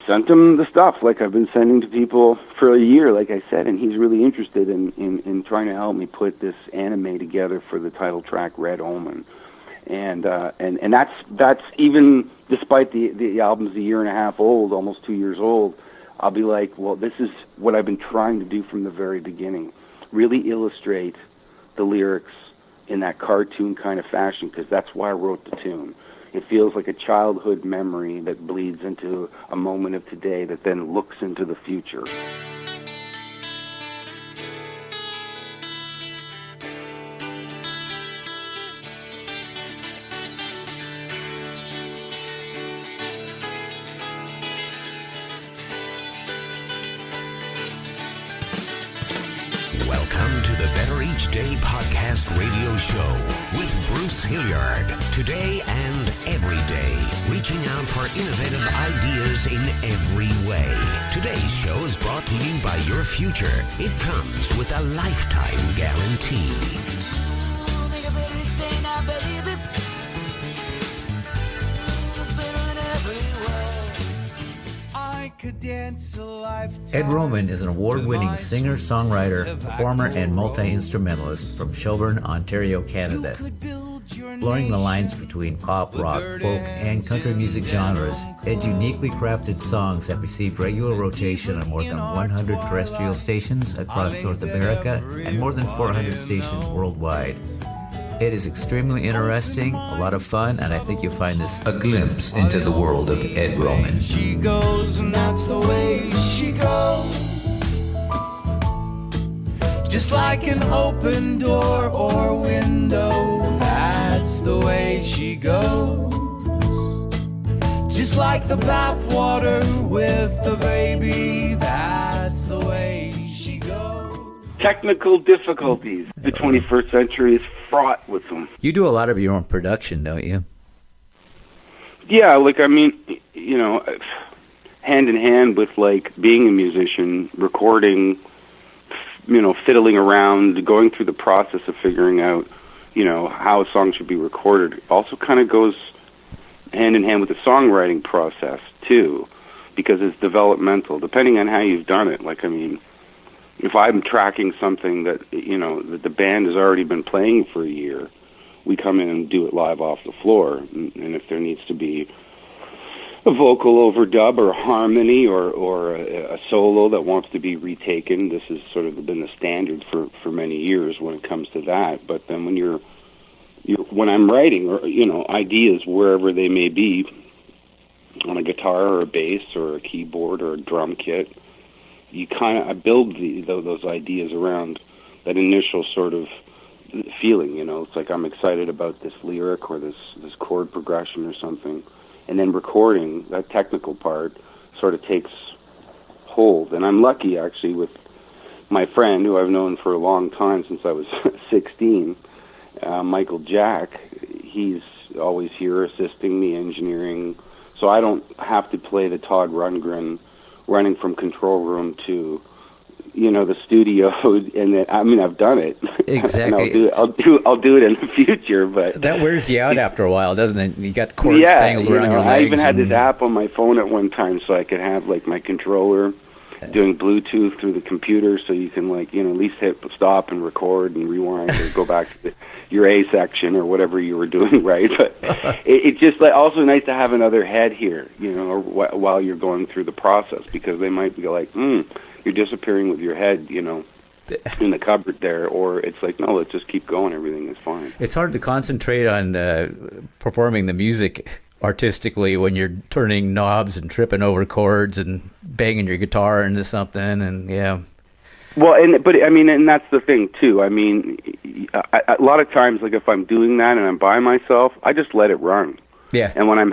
sent him the stuff like I've been sending to people for a year, like I said, and he's really interested in trying to help me put this anime together for the title track Red Omen. And that's even despite the album's a year and a half old, almost 2 years old, I'll be like, well, this is what I've been trying to do from the very beginning. Really illustrate the lyrics in that cartoon kind of fashion, because that's why I wrote the tune. It feels like a childhood memory that bleeds into a moment of today that then looks into the future. Welcome to the Better Each Day podcast radio show with Bruce Hilliard. Today and every day, reaching out for innovative ideas in every way. Today's show is brought to you by your future. It comes with a lifetime guarantee. Make a better each day now, baby. Better in every way. Ed Roman is an award-winning singer, songwriter, performer, and multi-instrumentalist from Shelburne, Ontario, Canada. Blurring the lines between pop, rock, folk, and country music genres, Ed's uniquely crafted songs have received regular rotation on more than 100 terrestrial stations across North America and more than 400 stations worldwide. It is extremely interesting, a lot of fun, and I think you'll find this a glimpse into the world of Ed Roman. She goes, and that's the way she goes. Just like an open door or window, that's the way she goes. Just like the bathwater with the baby, that's the way she goes. Technical difficulties. The 21st century is fraught with them. You do a lot of your own production, don't you? Yeah, like, I mean, you know, hand in hand with, like, being a musician, recording, you know, fiddling around, going through the process of figuring out, you know, how a song should be recorded, also kind of goes hand in hand with the songwriting process, too, because it's developmental, depending on how you've done it. Like, I mean, if I'm tracking something that, you know, that the band has already been playing for a year, we come in and do it live off the floor. And if there needs to be a vocal overdub or a harmony or a solo that wants to be retaken, this has sort of been the standard for many years when it comes to that. But then when I'm writing, or, you know, ideas wherever they may be, on a guitar or a bass or a keyboard or a drum kit, I build those ideas around that initial sort of feeling, you know. It's like I'm excited about this lyric or this chord progression or something, and then recording, that technical part sort of takes hold. And I'm lucky, actually, with my friend, who I've known for a long time, since I was 16, Michael Jack. He's always here assisting me, engineering, so I don't have to play the Todd Rundgren running from control room to, you know, the studio, and then, I mean, I've done it. Exactly. And I'll do it in the future, but that wears you out after a while, doesn't it? You got cords tangled around your legs. I even had this app on my phone at one time, so I could have, like, my controller doing Bluetooth through the computer, so you can, like, you know, at least hit stop and record and rewind or go back to your A section or whatever you were doing, right? But it's just, like, also nice to have another head here, you know, while you're going through the process, because they might be like, you're disappearing with your head, you know, in the cupboard there, or it's like, no, let's just keep going, everything is fine. It's hard to concentrate on performing the music artistically when you're turning knobs and tripping over chords and banging your guitar into something, and yeah. Well, but I mean, and that's the thing too. I mean, a lot of times, like, if I'm doing that and I'm by myself, I just let it run. Yeah. And when I'm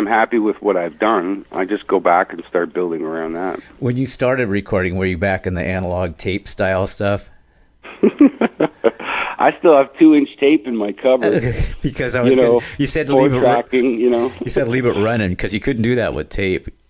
happy with what I've done, I just go back and start building around that. When you started recording, were you back in the analog tape style stuff? I still have 2-inch tape in my cupboard. Because I was, you said leave it tracking, you know. You said leave it running because you couldn't do that with tape.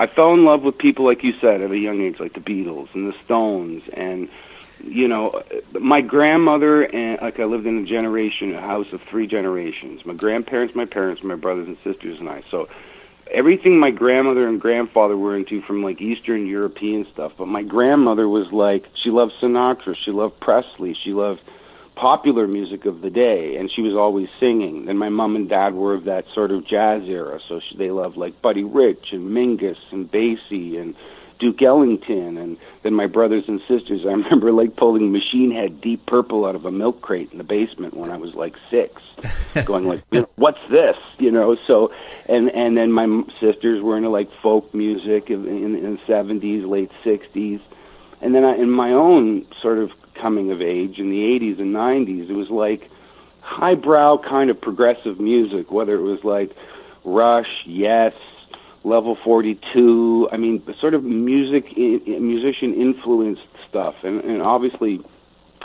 I fell in love with people, like you said, at a young age, like the Beatles and the Stones. And, you know, my grandmother, and like I lived in a house of 3 generations. My grandparents, my parents, my brothers and sisters, and I. So everything my grandmother and grandfather were into, from like Eastern European stuff. But my grandmother was like, she loved Sinatra, she loved Presley, she loved popular music of the day, and she was always singing. Then my mom and dad were of that sort of jazz era, so they loved like Buddy Rich and Mingus and Basie and Duke Ellington. And then my brothers and sisters, I remember like pulling Machine Head Deep Purple out of a milk crate in the basement when I was like 6, going like, what's this, you know? So and then my sisters were into like folk music in the 70s, late 60s. And then in my own sort of coming of age in the 80s and 90s, it was like highbrow kind of progressive music, whether it was like Rush, Yes, Level 42, I mean, sort of musician influenced stuff. And obviously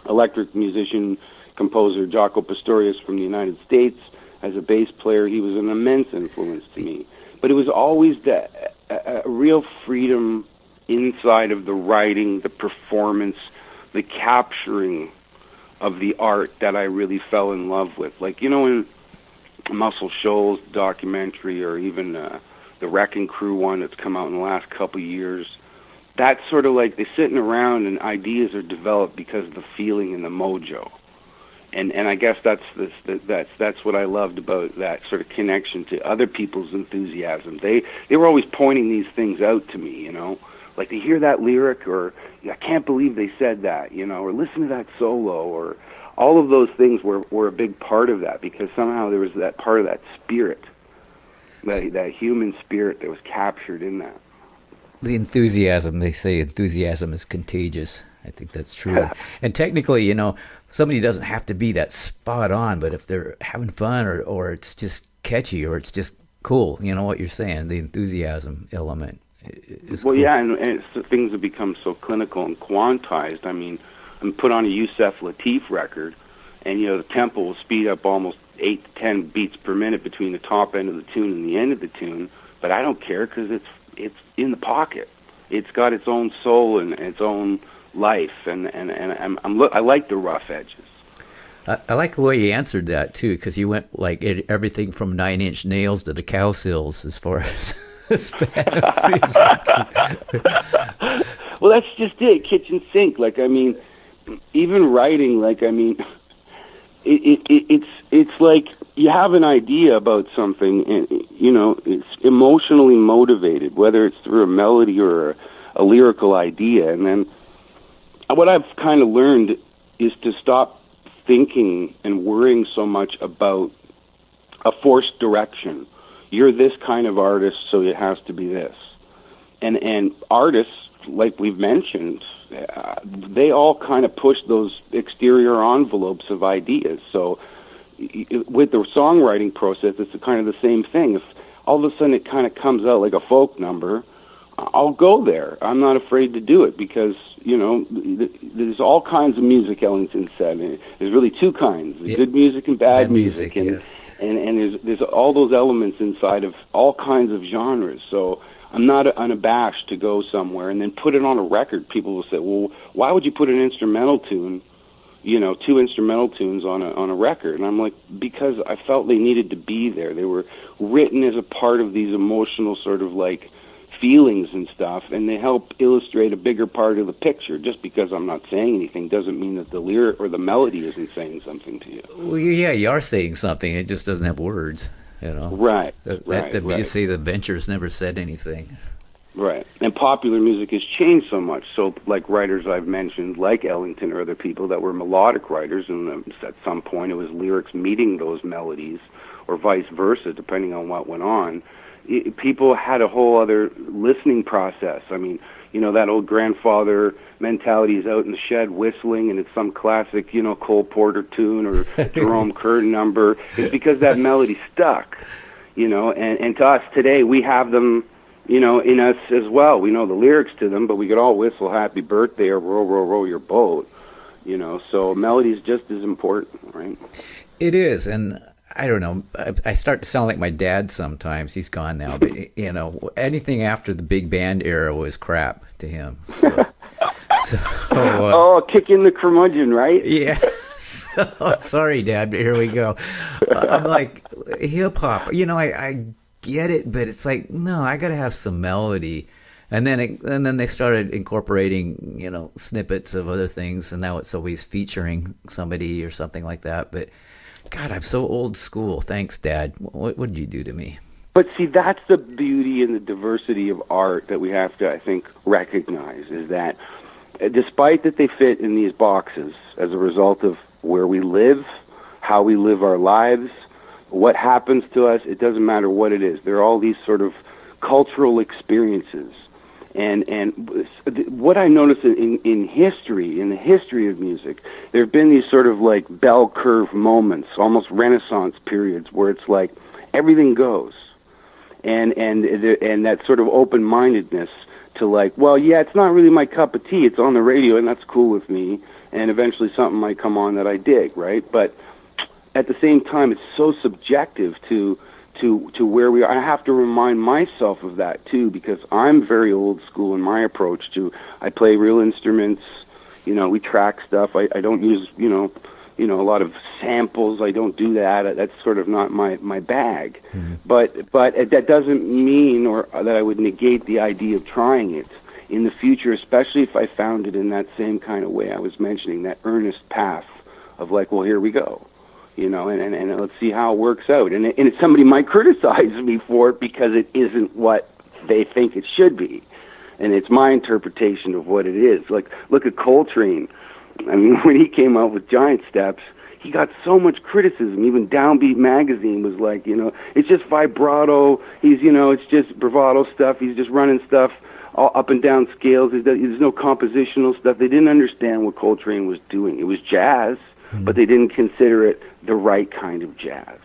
electric musician, composer Jaco Pastorius from the United States, as a bass player, he was an immense influence to me. But it was always a real freedom inside of the writing, the performance, the capturing of the art that I really fell in love with. Like, you know, in Muscle Shoals documentary, or even the Wrecking Crew one that's come out in the last couple of years, that's sort of like they're sitting around and ideas are developed because of the feeling and the mojo. And I guess that's what I loved about that sort of connection to other people's enthusiasm. They were always pointing these things out to me, you know. Like, to hear that lyric, or I can't believe they said that, you know, or listen to that solo, or all of those things were a big part of that, because somehow there was that part of that spirit, that human spirit that was captured in that. The enthusiasm, they say enthusiasm is contagious. I think that's true. And technically, you know, somebody doesn't have to be that spot on, but if they're having fun, or it's just catchy, or it's just cool, you know what you're saying, the enthusiasm element. Well, cool. Yeah, and things have become so clinical and quantized. I mean, I'm put on a Yusef Lateef record, and, you know, the tempo will speed up almost 8 to 10 beats per minute between the top end of the tune and the end of the tune, but I don't care, because it's in the pocket. It's got its own soul and its own life, and I like the rough edges. I like the way you answered that, too, because you went like everything from 9 Inch Nails to the Cow Sills as far as... Well, that's just it, kitchen sink. Like, I mean, even writing, like, I mean, it's like you have an idea about something, and, you know, it's emotionally motivated, whether it's through a melody or a lyrical idea. And then what I've kind of learned is to stop thinking and worrying so much about a forced direction. You're this kind of artist, so it has to be this. And artists, like we've mentioned, they all kind of push those exterior envelopes of ideas. So with the songwriting process, it's kind of the same thing. If all of a sudden it kind of comes out like a folk number, I'll go there. I'm not afraid to do it, because, you know, there's all kinds of music, Ellington said. There's really 2 kinds, good music and bad music. And, yes. And there's all those elements inside of all kinds of genres. So I'm not unabashed to go somewhere and then put it on a record. People will say, well, why would you put an instrumental tune, you know, 2 instrumental tunes on a record? And I'm like, because I felt they needed to be there. They were written as a part of these emotional sort of like feelings and stuff, and they help illustrate a bigger part of the picture. Just because I'm not saying anything doesn't mean that the lyric or the melody isn't saying something to you. Well, yeah, you are saying something. It just doesn't have words, you know. Right. Right. You say the Ventures never said anything. Right. And popular music has changed so much. So, like writers I've mentioned, like Ellington or other people that were melodic writers, and at some point it was lyrics meeting those melodies, or vice versa, depending on what went on. People had a whole other listening process. I mean, you know, that old grandfather mentality is out in the shed whistling, and it's some classic, you know, Cole Porter tune or Jerome Kern number. It's because that melody stuck, you know, and to us today, we have them, you know, in us as well. We know the lyrics to them, but we could all whistle Happy Birthday or Row, Row, Row Your Boat, you know, so melody is just as important, right? It is, and I don't know. I start to sound like my dad sometimes. He's gone now, but anything after the big band era was crap to him. So, kick in the curmudgeon, right? Yeah. So, sorry, Dad, but here we go. I'm like, hip hop. I get it, but it's like, no, I got to have some melody. And then they started incorporating, snippets of other things, and now it's always featuring somebody or something like that. But God, I'm so old school. Thanks, Dad. What did you do to me? But see, that's the beauty and the diversity of art that we have to, I think, recognize, is that despite that they fit in these boxes as a result of where we live, how we live our lives, what happens to us, it doesn't matter what it is. There are all these sort of cultural experiences. And what I notice in history, in the history of music, there have been these sort of like bell curve moments, almost Renaissance periods, where it's like everything goes, and that sort of open-mindedness to like, well, yeah, it's not really my cup of tea. It's on the radio, and that's cool with me. And eventually, something might come on that I dig, right? But at the same time, it's so subjective to where we are. I have to remind myself of that too, because I'm very old school in my approach to. I play real instruments. We track stuff. I don't use a lot of samples. I don't do that. That's sort of not my bag. Mm-hmm. But that doesn't mean or that I would negate the idea of trying it in the future, especially if I found it in that same kind of way I was mentioning, that earnest path of like, well, here we go. And let's see how it works out. And somebody might criticize me for it because it isn't what they think it should be. And it's my interpretation of what it is. Like, look at Coltrane. I mean, when he came out with Giant Steps, he got so much criticism. Even Downbeat magazine was like, it's just vibrato. It's just bravado stuff. He's just running stuff all up and down scales. There's no compositional stuff. They didn't understand what Coltrane was doing. It was jazz, but they didn't consider it the right kind of jazz.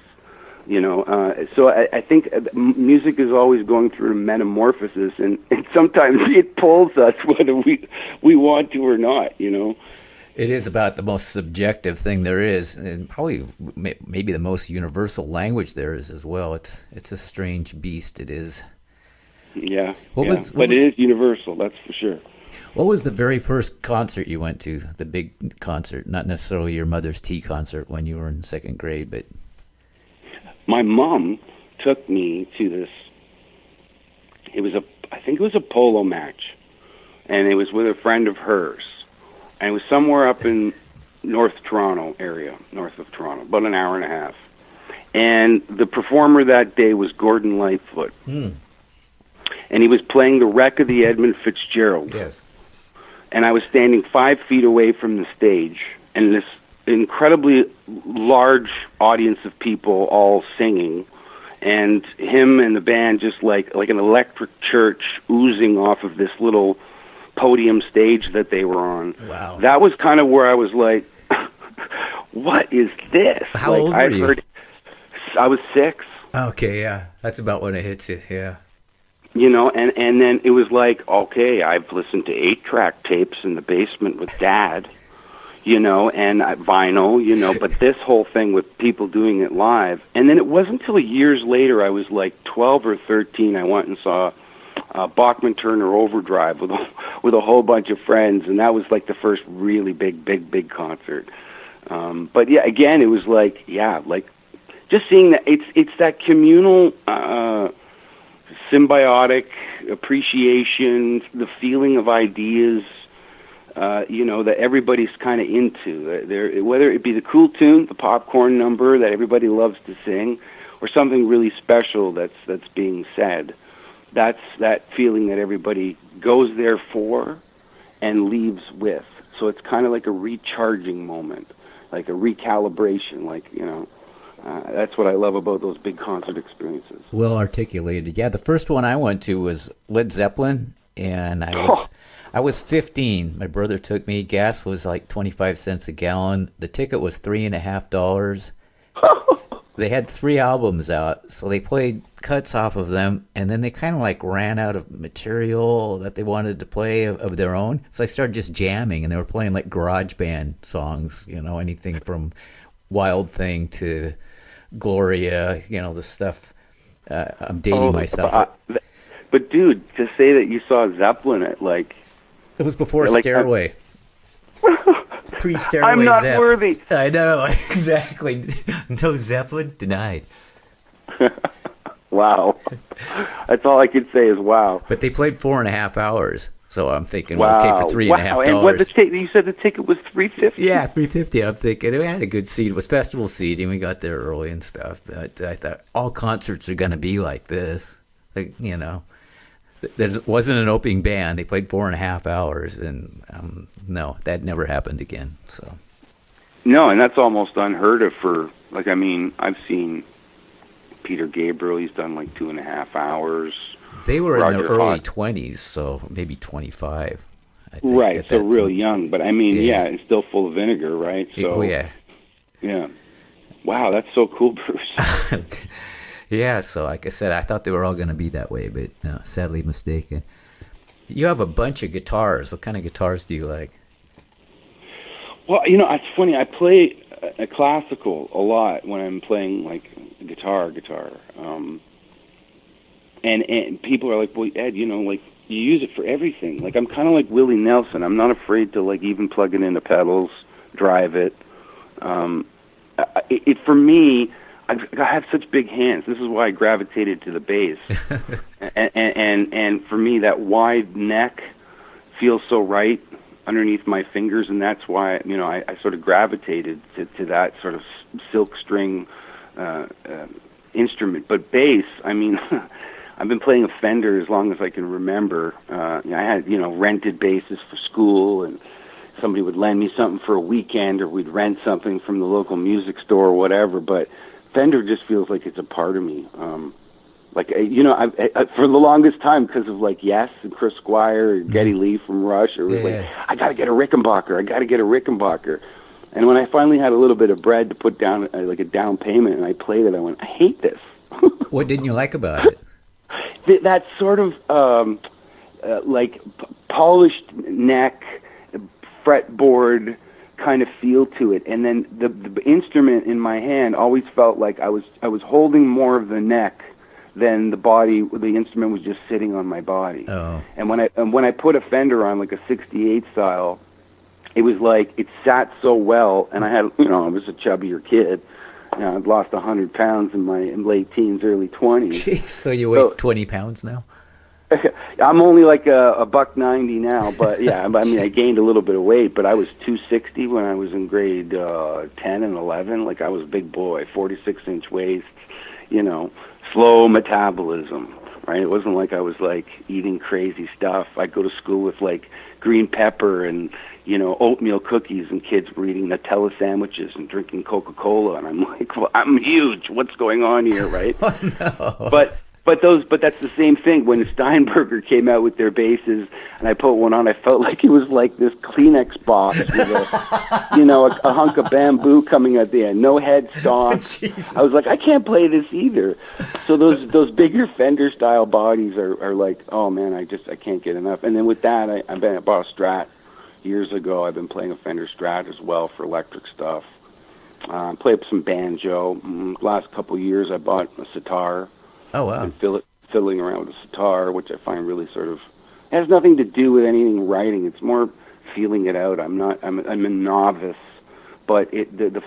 So I think music is always going through a metamorphosis, and sometimes it pulls us whether we want to or not. It is about the most subjective thing there is, and probably maybe the most universal language there is as well. It's a strange beast. It is. Yeah, but it is universal. That's for sure. What was the very first concert you went to? The big concert, not necessarily your mother's tea concert when you were in second grade, but my mom took me to this. I think it was a polo match, and it was with a friend of hers, and it was somewhere up in North Toronto area, north of Toronto, about an hour and a half. And the performer that day was Gordon Lightfoot. And he was playing the wreck of the Edmund Fitzgerald. Yes. And I was standing 5 feet away from the stage, and this incredibly large audience of people all singing, and him and the band just like an electric church oozing off of this little podium stage that they were on. Wow. That was kind of where I was like, what is this? How old were you? I was 6. Okay, yeah. That's about when it hits you, yeah. And then it was like, okay, I've listened to 8-track tapes in the basement with Dad, and vinyl, but this whole thing with people doing it live. And then it wasn't until years later, I was like 12 or 13, I went and saw Bachman Turner Overdrive with a whole bunch of friends, and that was like the first really big concert. But yeah, again, it was like, just seeing that it's that communal symbiotic appreciation, the feeling of ideas, that everybody's kind of into. Whether it be the cool tune, the popcorn number that everybody loves to sing, or something really special that's being said. That's that feeling that everybody goes there for and leaves with. So it's kind of like a recharging moment, like a recalibration, that's what I love about those big concert experiences. Well articulated. Yeah, the first one I went to was Led Zeppelin, and I was 15. My brother took me. Gas was like 25 cents a gallon. The ticket was $3.50. They had 3 albums out, so they played cuts off of them, and then they kind of like ran out of material that they wanted to play of their own. So I started just jamming, and they were playing like garage band songs, anything from Wild Thing to Gloria, the stuff. I'm dating myself. But dude, to say that you saw Zeppelin at like... It was before Stairway. Pre-Stairway I'm not Zepp. worthy. I know, exactly. No Zeppelin? Denied. Wow. That's all I could say is wow. But they played 4.5 hours, so I'm thinking, Wow. well, okay, for $3.50. And what you said the ticket was $3.50? Yeah, $3.50. I'm thinking we had a good seat. It was festival seating. We got there early and stuff. But I thought all concerts are going to be like this. Like, there wasn't an opening band. They played 4.5 hours, and no, that never happened again. So no, and that's almost unheard of for like. I mean, I've seen Peter Gabriel. He's done like 2.5 hours. They were in their early Hawk. 20s, so maybe 25. I think, Right, so real time. young. But I mean, yeah, it's still full of vinegar, right? So Oh yeah. yeah. Wow, that's so cool, Bruce. Yeah, so like I said, I thought they were all going to be that way, but no, sadly mistaken. You have a bunch of guitars. What kind of guitars do you like? Well, it's funny. I play a classical a lot when I'm playing like guitar. And people are like, well, Ed, like you use it for everything. Like I'm kind of like Willie Nelson. I'm not afraid to like even plug it into pedals, drive it. For me, I have such big hands. This is why I gravitated to the bass. and for me, that wide neck feels so right underneath my fingers, and that's why I sort of gravitated to that sort of silk string instrument. But bass, I mean, I've been playing a Fender as long as I can remember. I had rented basses for school, and somebody would lend me something for a weekend, or we'd rent something from the local music store or whatever. But Fender just feels like it's a part of me. I for the longest time, because of like Yes and Chris Squire and Geddy Lee from Rush, it was like, I got to get a Rickenbacker. And when I finally had a little bit of bread to put down, like a down payment, and I played it, I went, I hate this. What didn't you like about it? That sort of like polished neck, fretboard kind of feel to it, and then the instrument in my hand always felt like I was holding more of the neck than the body. The instrument was just sitting on my body. Oh. And when I put a Fender on like a '68 style, it was like it sat so well, and I had I was a chubbier kid. I'd lost 100 pounds in my late teens, early 20s. Jeez, so you weigh 20 pounds now? I'm only like a $190 now, but yeah, I mean, I gained a little bit of weight, but I was 260 when I was in grade 10 and 11. Like I was a big boy, 46-inch waist, slow metabolism, right? It wasn't like I was like eating crazy stuff. I'd go to school with like green pepper and oatmeal cookies, and kids were eating Nutella sandwiches and drinking Coca-Cola, and I'm like, well, I'm huge. What's going on here, right? Oh, no. But that's the same thing. When Steinberger came out with their basses, and I put one on, I felt like it was like this Kleenex box with a hunk of bamboo coming at the end, no headstock. I was like, I can't play this either. So those bigger Fender style bodies are like, oh man, I can't get enough. And then with that, I bought a Strat years ago. I've been playing a Fender Strat as well for electric stuff. Played some banjo. Last couple of years, I bought a sitar. Oh wow! And fiddling around with a sitar, which I find really sort of has nothing to do with anything writing. It's more feeling it out. I'm a novice, but the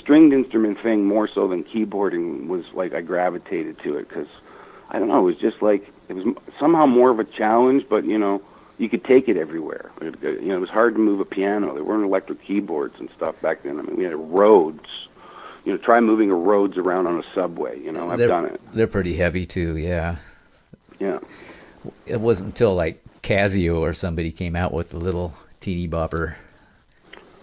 stringed instrument thing more so than keyboarding was like I gravitated to it because I don't know. It was just like it was somehow more of a challenge, but you could take it everywhere. It was hard to move a piano. There weren't electric keyboards and stuff back then. I mean, we had Rhodes. Try moving a Rhodes around on a subway. I've done it. They're pretty heavy too, yeah. Yeah. It wasn't until like Casio or somebody came out with the little teeny bopper.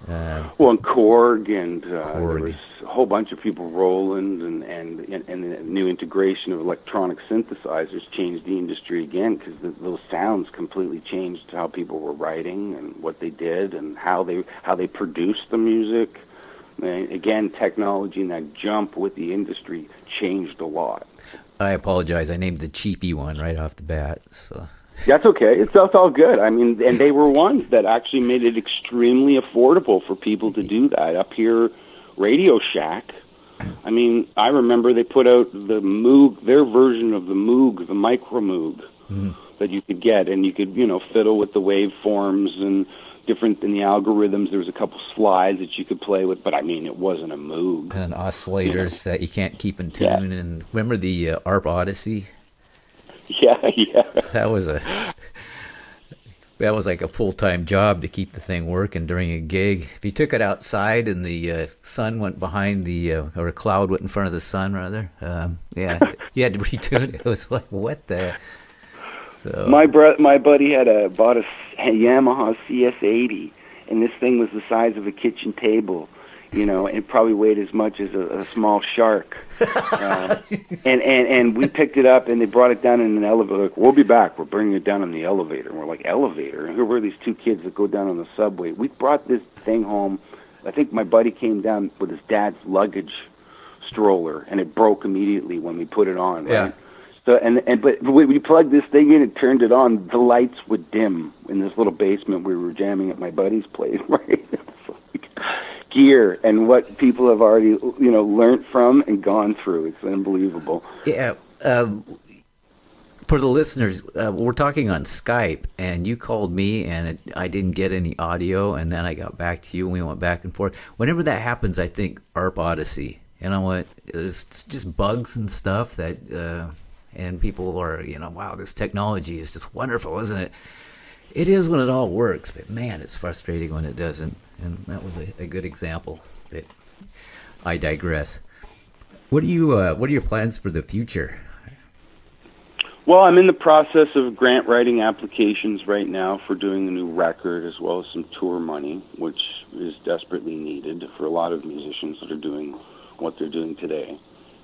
And Korg, and there was a whole bunch of people, Roland, and the new integration of electronic synthesizers changed the industry again because those sounds completely changed how people were writing and what they did and how they produced the music. And again, technology and that jump with the industry changed a lot. I apologize. I named the cheapy one right off the bat. So. That's okay. It's all good. I mean, and they were ones that actually made it extremely affordable for people to do that. Up here, Radio Shack, I mean, I remember they put out the Moog, their version of the Moog, the micro Moog, that you could get, and you could, fiddle with the waveforms and different in the algorithms. There was a couple slides that you could play with, but I mean, it wasn't a Moog. And oscillators that you can't keep in tune. Yeah. And remember the ARP Odyssey? Yeah. That was like a full-time job to keep the thing working during a gig. If you took it outside and the sun went behind or a cloud went in front of the sun, rather, you had to retune it. It was like, what the? So my buddy bought a Yamaha CS80, and this thing was the size of a kitchen table. It probably weighed as much as a small shark. And we picked it up, and they brought it down in an elevator. Like, we'll be back. We're bringing it down in the elevator. And we're like, elevator? And who were these two kids that go down on the subway? We brought this thing home. I think my buddy came down with his dad's luggage stroller, and it broke immediately when we put it on. Right? Yeah. So but we plugged this thing in and turned it on. The lights would dim in this little basement we were jamming at my buddy's place. Right. Gear and what people have already learned from and gone through. It's unbelievable. Yeah. For the listeners, we're talking on Skype, and you called me, and I didn't get any audio, and then I got back to you, and we went back and forth. Whenever that happens, I think ARP Odyssey. You know what? It's just bugs and stuff that, and people are, wow, this technology is just wonderful, isn't it? It is when it all works, but man, it's frustrating when it doesn't. And that was a good example. But I digress. What are your plans for the future? Well, I'm in the process of grant writing applications right now for doing a new record, as well as some tour money, which is desperately needed for a lot of musicians that are doing what they're doing today.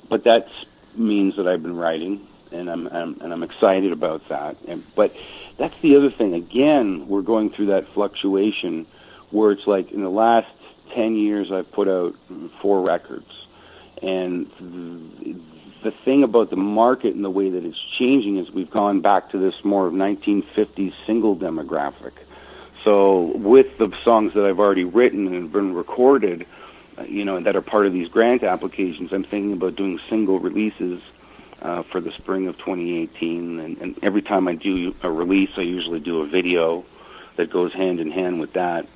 But that means that I've been writing. And I'm excited about that. But that's the other thing. Again, we're going through that fluctuation where it's like in the last 10 years I've put out 4 records. And the thing about the market and the way that it's changing is we've gone back to this more of 1950s single demographic. So with the songs that I've already written and been recorded, that are part of these grant applications, I'm thinking about doing single releases for the spring of 2018, and every time I do a release, I usually do a video that goes hand in hand with that.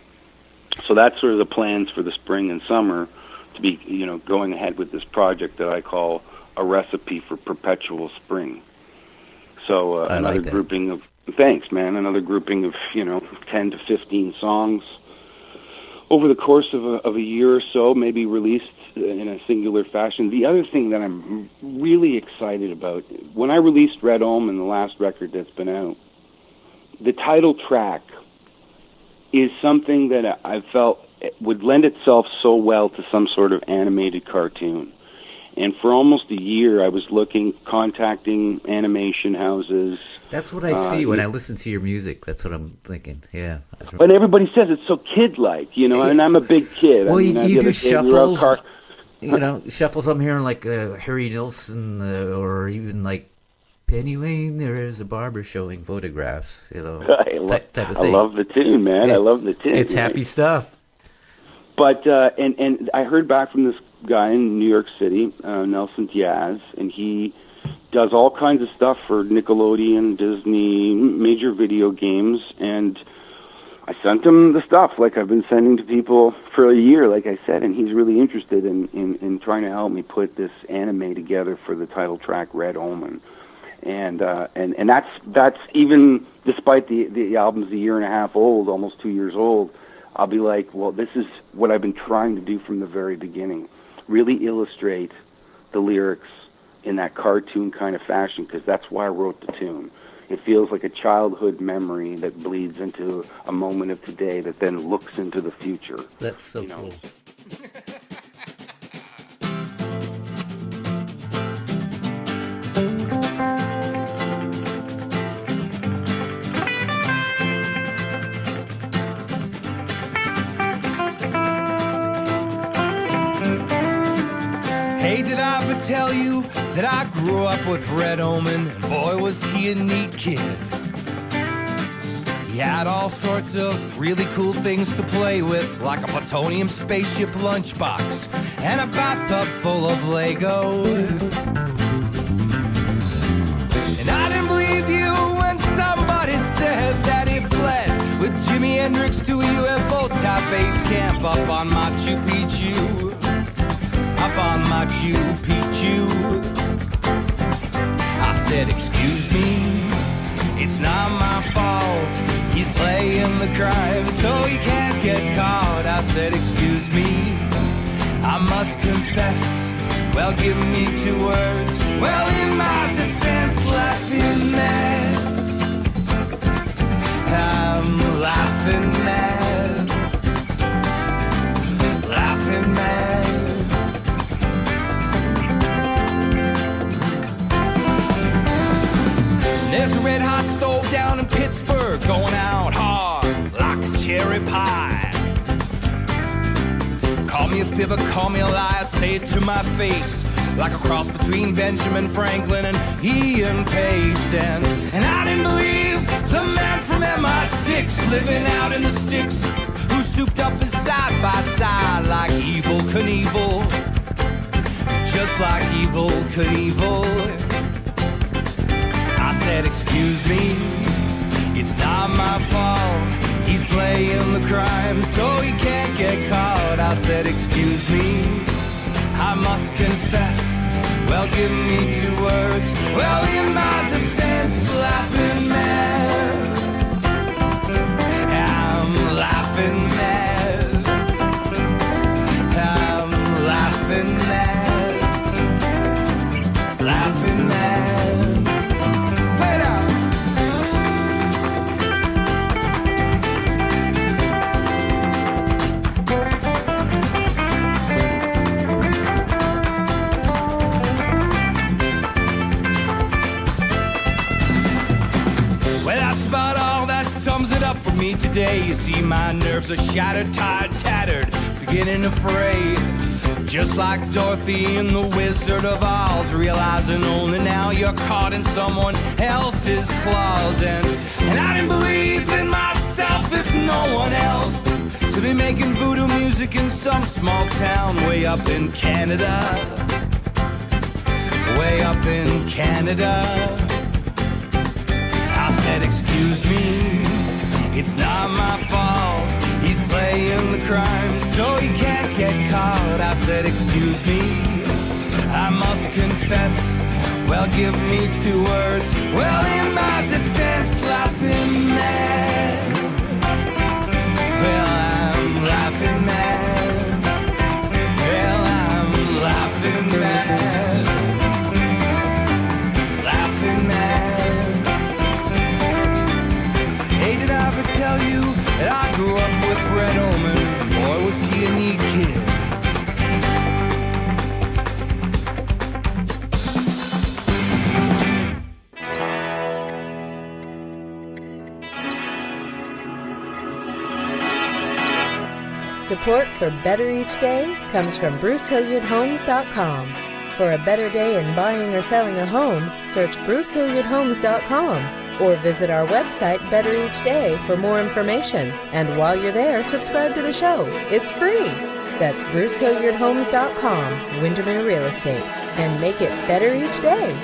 So that's sort of the plans for the spring and summer, to be, going ahead with this project that I call A Recipe for Perpetual Spring. So another grouping of, thanks, man, another grouping of, 10 to 15 songs over the course of a year or so, maybe released in a singular fashion. The other thing that I'm really excited about, when I released Red Omen, the last record that's been out, the title track is something that I felt would lend itself so well to some sort of animated cartoon. And for almost a year, I was contacting animation houses. That's what I see when I listen to your music. That's what I'm thinking. Yeah. But everybody says it's so kid-like, and I'm a big kid. Well, you do shuffles. Shuffles. I'm hearing like Harry Nilsson or even like Penny Lane. There is a barber showing photographs. Type of thing. I love the tune, man. I love the tune. It's happy stuff. But and I heard back from this guy in New York City, Nelson Diaz, and he does all kinds of stuff for Nickelodeon, Disney, major video games, and I sent him the stuff like I've been sending to people for a year, like I said, and he's really interested in trying to help me put this anime together for the title track Red Omen. And that's even despite the album's a year and a half old, almost 2 years old, I'll be like, well, this is what I've been trying to do from the very beginning. Really illustrate the lyrics in that cartoon kind of fashion, because that's why I wrote the tune. It feels like a childhood memory that bleeds into a moment of today that then looks into the future. That's so cool. Hey, did I ever tell you that I grew up with Red Omen? And boy, was he a neat kid. He had all sorts of really cool things to play with, like a plutonium spaceship lunchbox and a bathtub full of Lego. And I didn't believe you when somebody said that he fled with Jimi Hendrix to a UFO-type base camp up on Machu Picchu. Up on Machu Picchu. I said, excuse me, it's not my fault. He's playing the crime so he can't get caught. I said, excuse me, I must confess. Well, give me 2 words. Well, in my defense, laughing mad. I'm laughing mad. Laughing mad. There's a red hot stove down in Pittsburgh going out hard like a cherry pie. Call me a fibber, call me a liar, say it to my face, like a cross between Benjamin Franklin and Ian Pace. And I didn't believe the man from MI6 living out in the sticks, who souped up his side by side like Evel Knievel, just like Evel Knievel. I said, excuse me, it's not my fault. He's playing the crime so he can't get caught. I said, excuse me, I must confess. Well, give me 2 words. Well, in my defense, laughing mad. I'm laughing mad. I'm laughing mad. Laughing mad. Up for me today. You see, my nerves are shattered, tired, tattered, beginning to fray. Just like Dorothy in The Wizard of Oz, realizing only now you're caught in someone else's claws. And I didn't believe in myself, if no one else, to be making voodoo music in some small town way up in Canada. Way up in Canada. I said, excuse me, it's not my fault. He's playing the crime so he can't get caught. I said, excuse me, I must confess. Well, give me 2 words. Well, in my defense, laughing mad. Well, I'm laughing mad. Well, I'm laughing mad. Laughing mad. Did I ever tell you that I grew up with Red Omen? Boy, was he a neat kid. Support for Better Each Day comes from BruceHilliardHomes.com. For a better day in buying or selling a home, search BruceHilliardHomes.com. or visit our website Better Each Day for more information. And while you're there, subscribe to the show. It's free. That's BruceHilliardHomes.com, Windermere Real Estate, and make it better each day.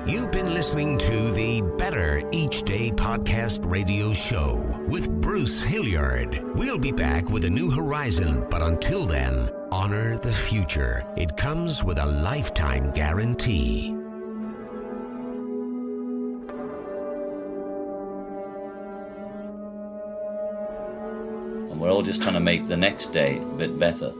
You've been listening to the Better Each Day podcast radio show with Bruce Hilliard. We'll be back with a new horizon, but until then, honor the future. It comes with a lifetime guarantee. And we're all just trying to make the next day a bit better.